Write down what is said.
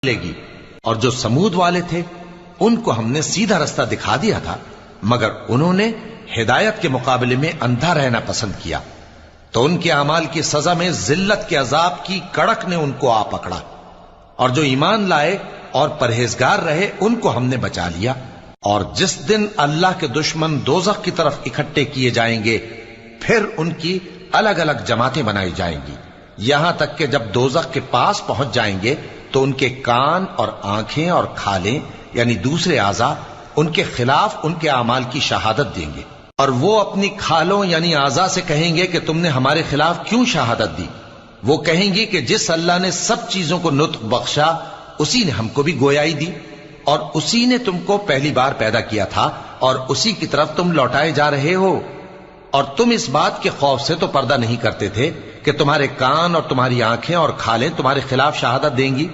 ملے گی، اور جو سمود والے تھے ان کو ہم نے سیدھا رستہ دکھا دیا تھا، مگر انہوں نے ہدایت کے مقابلے میں اندھا رہنا پسند کیا، تو ان کے اعمال کی سزا میں ذلت کے عذاب کی کڑک نے ان کو آ پکڑا، اور جو ایمان لائے اور پرہیزگار رہے ان کو ہم نے بچا لیا۔ اور جس دن اللہ کے دشمن دوزخ کی طرف اکٹھے کیے جائیں گے، پھر ان کی الگ الگ جماعتیں بنائی جائیں گی، یہاں تک کہ جب دوزخ کے پاس پہنچ جائیں گے تو ان کے کان اور آنکھیں اور کھالیں یعنی دوسرے اعضاء ان کے خلاف ان کے اعمال کی شہادت دیں گے، اور وہ اپنی کھالوں یعنی اعضاء سے کہیں گے کہ تم نے ہمارے خلاف کیوں شہادت دی؟ وہ کہیں گی کہ جس اللہ نے سب چیزوں کو نطق بخشا اسی نے ہم کو بھی گویائی دی، اور اسی نے تم کو پہلی بار پیدا کیا تھا، اور اسی کی طرف تم لوٹائے جا رہے ہو، اور تم اس بات کے خوف سے تو پردہ نہیں کرتے تھے کہ تمہارے کان اور تمہاری آنکھیں اور کھالیں تمہارے خلاف شہادت دیں گی۔